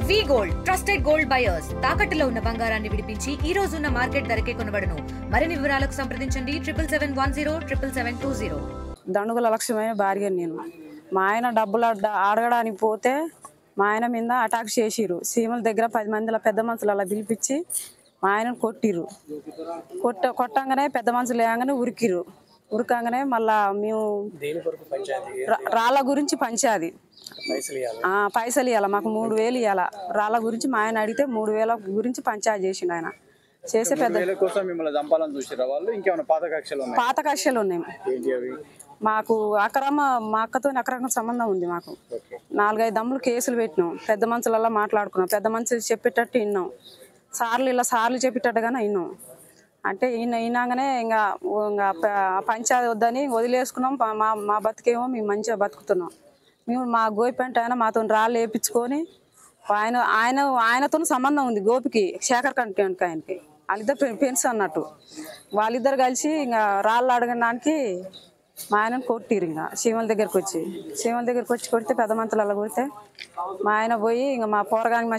వి gold trusted gold buyers తాకట్టులో ఉన్న బంగారాన్ని విడిపించి ఈ రోజు ఉన్న మార్కెట్ ధరకే కొనబడును. మరిన్ని వివరాలకు సంప్రదించండి 77107720. దండుగుల లక్ష్యమైన భార్య నేను. మా ఆయన డబ్బులు అడగడానికి పోతే మా ఆయన మీద అటాక్ చేసిరు. సీమల దగ్గర 10 మందిల పెద్ద మనుషులు అలా పిలిపించి మా ఆయనను కొట్టిరు. కొట్టంగానే పెద్ద మనుషులు లేగానే ఉరికిరు. ఉరకంగానే మళ్ళా మేము రాళ్ళ గురించి పంచాది పైసలు ఇవ్వాలి, మాకు 3000 ఇవ్వాలి. రాళ్ళ గురించి మా ఆయన అడిగితే 3000 గురించి పంచాయతీ చేసిండు ఆయన. చేసే పెద్ద పాత కక్షలు ఉన్నాయి. మాకు మా అక్కతో అక్రమ సంబంధం ఉంది. మాకు 4-5 దమ్ములు కేసులు పెట్టినాం. పెద్ద మనుషులలో మాట్లాడుకున్నాం. పెద్ద మనుషులు చెప్పేటట్టు విన్నాం. సార్లు చెప్పేటట్టుగానే విన్నాం. అంటే ఈయనగానే ఇంకా పంచాయతీ వద్దని వదిలేసుకున్నాం. మా బతికేమో మేము మంచిగా బతుకుతున్నాం. మేము మా గోపిపెంట ఆయన మాతో రాళ్ళు వేయించుకొని ఆయనతో సంబంధం ఉంది. గోపికి శేఖర్ కంటే ఆయనకి వాళ్ళిద్దరు ఫ్రెండ్స్ అన్నట్టు. వాళ్ళిద్దరు కలిసి ఇంకా రాళ్ళు అడగడానికి మా ఆయనను కొట్టిరు. ఇంకా శివల దగ్గరికి వచ్చి కొడితే పెద్ద మంత్రులలో కొడితే మా ఆయన పోయి ఇంకా మా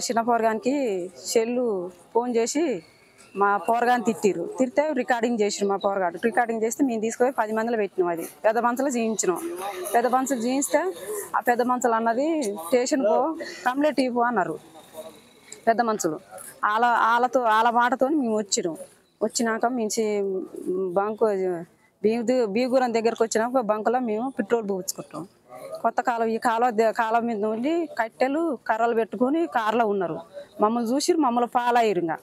చిన్న పోరగానికి చెల్లు ఫోన్ చేసి మా పోరగాని తిడితే రికార్డింగ్ చేసిరు. మా పోరగాడు రికార్డింగ్ చేస్తే మేము తీసుకుపోయి 10 మందిలో పెట్టినాం. అది పెద్ద మనుషులు జీవించినాం. పెద్ద మనుషులు జీవిస్తే ఆ పెద్ద మనుషులు అన్నది స్టేషన్కు కంప్లైంట్ ఇవ్వు అన్నారు పెద్ద మనుషులు. వాళ్ళ మాటతో మేము వచ్చినాక మేము బంకు బీగురం దగ్గరకు వచ్చినాక బంకులో మేము పెట్రోల్ పోయించుకుంటాం. కొత్త ఈ కాలువ మీద ఉండి కట్టెలు కర్రలు పెట్టుకొని కార్లో ఉన్నారు. మమ్మల్ని చూసి మమ్మల్ని పాలయ్యారు. ఇంకా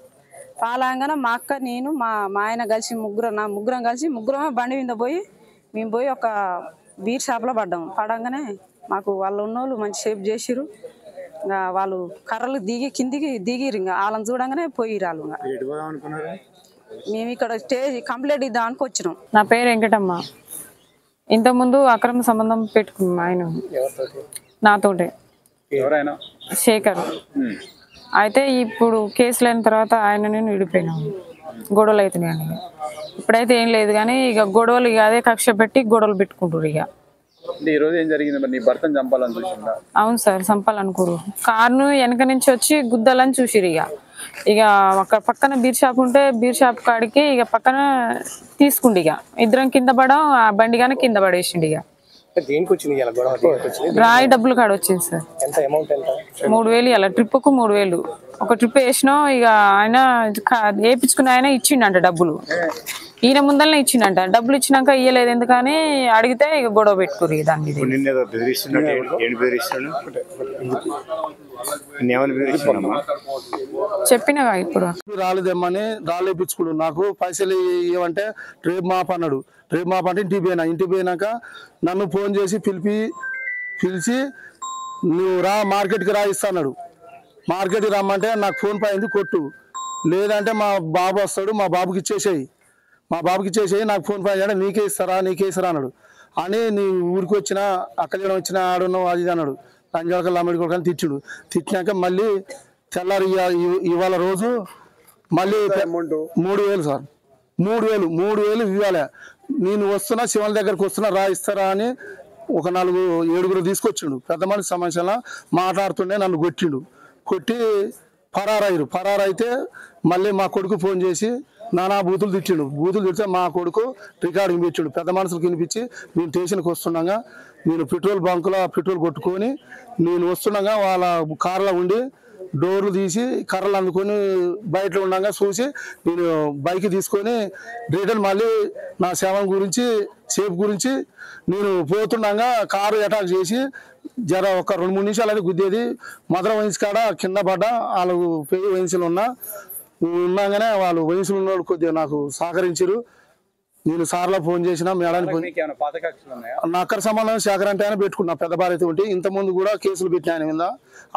పాలయంగానే మా అక్క నేను మా ఆయన కలిసి ముగ్గురం బండి మీద మేము పోయి ఒక బీర్ షాప్లో పడంగానే మాకు వాళ్ళు ఉన్నోళ్ళు మంచి షేప్ చేసిరు. ఇంకా వాళ్ళు కర్రలు కిందికి దిగిరు. ఇంకా వాళ్ళని చూడంగానే పోయిరు. వాళ్ళు మేము ఇక్కడ కంప్లైంట్ ఇద్దామనికి వచ్చినాం. నా పేరు వెంకటమ్మ. ఇంతకుముందు అక్రమ సంబంధం పెట్టుకున్నాం ఆయన నాతోటే శేఖర్. అయితే ఇప్పుడు కేసులు అయిన తర్వాత ఆయన నేను విడిపోయినాము. గొడవలు అవుతున్నాయి. ఇప్పుడైతే ఏం లేదు కానీ ఇక గొడవలు అదే కక్ష పెట్టి గొడవలు పెట్టుకుంటారు. ఇక అవును సార్, చంపాలనుకోరు. కారును వెనక నుంచి వచ్చి గుద్దాలని చూసిరు. ఇక అక్కడ పక్కన బీర్ షాప్ ఉంటే బీర్ షాప్ కాడికి ఇక పక్కన తీసుకుండి. ఇక ఇద్దరం కింద పడం, ఆ బండి కానీ కింద పడేసిండి. ఇక రాయి డబ్బులు కాడ వచ్చింది సార్. 3000 ఇవ్వాలి. ట్రిప్కు 3000. ఒక ట్రిప్ వేసినాం. ఇక ఆయన వేయించుకున్న ఆయన ఇచ్చిండంట డబ్బులు. ఈయన ముందరనే ఇచ్చిండంట. డబ్బులు ఇచ్చినాక ఇయ్యలేదు ఎందుకని అడిగితే ఇక గొడవ పెట్టుకోరు. దాని మీద చెప్పినా ఇప్పుడు రాలేదేమని రాళ్ళు వేయించుకున్నాడు. నాకు పైసలు ఇవ్వమంటే రేపు మాప అన్నాడు. రేపు మాప అంటే ఇంటికి పోయినాక నన్ను ఫోన్ చేసి పిలిచి నువ్వు రా మార్కెట్కి రా ఇస్తాడు. మార్కెట్కి రమ్మంటే నాకు ఫోన్ పోయింది కొట్టు, లేదంటే మా బాబు వస్తాడు మా బాబుకి ఇచ్చేసేయి నాకు ఫోన్ పోయాడు. నీకే ఇస్తారా అన్నాడు. అని నీ ఊరికి వచ్చిన అక్కడ వచ్చిన ఆడున్నావు అది అన్నాడు. లంజాలకల్లా అమ్మడి కొడుకు అని తిట్టినాక మళ్ళీ తెల్లారి ఇవాళ రోజు మళ్ళీ 3000 సార్. 3000 ఇవ్వాలి. నేను వస్తున్నా శివల దగ్గరకు వస్తున్నా రా ఇస్తారా అని ఒక 4-7 తీసుకొచ్చిండు. పెద్ద మనిషి సమస్యలో మాట్లాడుతుండే నన్ను కొట్టి పరారైతే మళ్ళీ మా కొడుకు ఫోన్ చేసి నానా బూతులు తిడితే మా కొడుకు రికార్డింగ్ పెట్టిండు. పెద్ద మనుషులు వినిపించి నేను స్టేషన్కి వస్తుండగా నేను పెట్రోల్ బంకులో పెట్రోల్ కొట్టుకొని నేను వస్తుండగా వాళ్ళ కార్లో ఉండి డోర్లు తీసి కర్రలు అందుకొని బయట ఉండగా చూసి నేను బైక్ తీసుకొని రిటర్న్ మళ్ళీ నా సేవల సేఫ్ గురించి నేను పోతుండగా కారు అటాక్ చేసి ఒక 2-3 నిమిషాలు అది గుద్దేది. మధుర వయసు కాడ కింద పడ్డా. వాళ్ళు పెళ్లి వయసులు ఉన్నాగానే వాళ్ళు వయసులు ఉన్న కొద్దిగా నాకు సహకరించారు. నేను సార్లో ఫోన్ చేసిన మేడానికి నా అక్కడ సంబంధం శేఖర్ అంటే ఆయన పెట్టుకున్నా. పెద్ద భార్యతో ఉంటే ఇంతకుముందు కూడా కేసులు పెట్టిన ఆయన మీద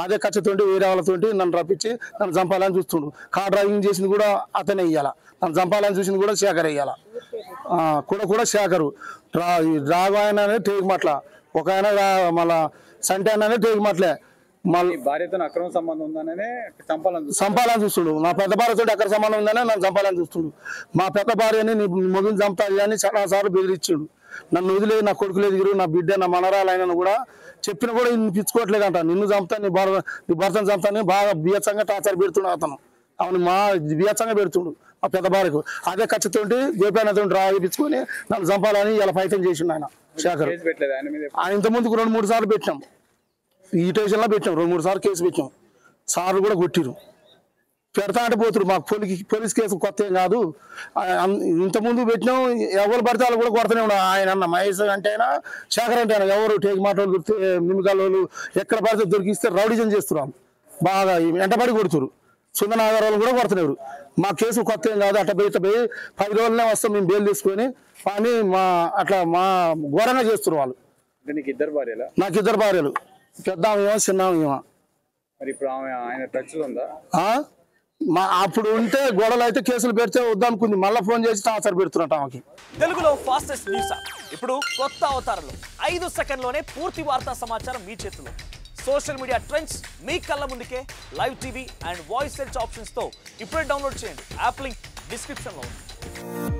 అదే ఖర్చుతోటి వేరే వాళ్ళతో నన్ను రప్పించి నన్ను చంపాలని చూస్తుండు. కార్ డ్రైవింగ్ చేసింది కూడా అతనే ఇయ్యాల, నన్ను చంపాలని చూసింది కూడా శేఖర్ ఇయ్యాల. కూడా శేఖరు రాఘు ఆయన టేక్ మాట్ల, ఒక ఆయన మళ్ళా సంటే ఆయన టేక్ మాట్లే. భార్యతో అక్రమ సంబంధం ఉందనే చంపాలని చూస్తుండు. నా పెద్ద భార్యతో అక్రమ సంబంధం ఉందనే నన్ను చంపాలని చూస్తుండు. మా పెద్ద భార్యని నీ మొగిని చంపాలి అని చాలా సార్లు బెదిరించాడు. నన్ను వదిలే నా కొడుకులు ఎదిగిరు నా బిడ్డ నా మనరాలు అయినా కూడా చెప్పినా కూడా వినిపించుకోవట్లేదంట. నిన్ను చంపుతా నీ భర్తను చంపుతాను బాగా బియ్యసంగా టార్చర్ పెడుతుండు అతను. అవును మా బియ్యసంగా పెడుతుండు మా పెద్ద భార్యకు. అదే ఖచ్చితంగా జోపానతో రాయించుకొని నన్ను చంపాలని ఇలా ఫైతం చేసిండు ఆయన శేఖర్. ఆయన ఇంతకుముందుకు 2-3 సార్లు పెట్టినాం, ఈ స్టేషన్లో పెట్టినాం, 2-3 సార్లు కేసు పెట్టినాం. సార్లు కూడా కొట్టిరు. పెడతా అంటే పోతురు. మాకు పోలీస్ కేసు కొత్త ఏం కాదు. ఇంతకుముందు పెట్టినాం, ఎవరు పడితే వాళ్ళు కూడా కొడతానే ఉన్నారు. ఆయన అన్న మహేష్ అంటే అయినా శేఖర్ అంటే అయినా ఎవరు టేకి మాటలు దొరికితే మిమికాలు ఎక్కడ పడితే దొరికిస్తే రౌడిజం చేస్తున్నారు, బాగా వెంటబడి కొడుతురు. సుందరనగర్ వాళ్ళు కూడా కొడుతున్నారు. మా కేసు కొత్త ఏం కాదు. అట్లా పోయి 10 రోజులనే వస్తాం మేము బెయిల్ తీసుకొని కానీ మా ఘోరంగా చేస్తున్నారు వాళ్ళు. నీకు 2 భార్యలా? నాకు 2 భార్యలు, పెద్ద ఆమె చిన్న ఆమె. మరి ఇప్పుడు ఆయన టచ్ ఉందా? అప్పుడు ఉంటే గొడవలు అయితే కేసులు పెడితే వద్దనుకుంది, మళ్ళీ ఫోన్ చేసి టార్చర్ పెడుతున్నట్టు ఆమెకి. తెలుగులో ఫాస్టెస్ట్ న్యూస్ ఇప్పుడు కొత్త అవతారంలో 5 సెకండ్లోనే పూర్తి వార్తా సమాచారం మీ చేతిలో. సోషల్ మీడియా ట్రెండ్స్ మీ కళ్ళ ముందుకే live TV and voice search options తో ఇప్పుడే డౌన్లోడ్ చేయండి. యాప్ లింక్ డిస్క్రిప్షన్ లో ఉంది.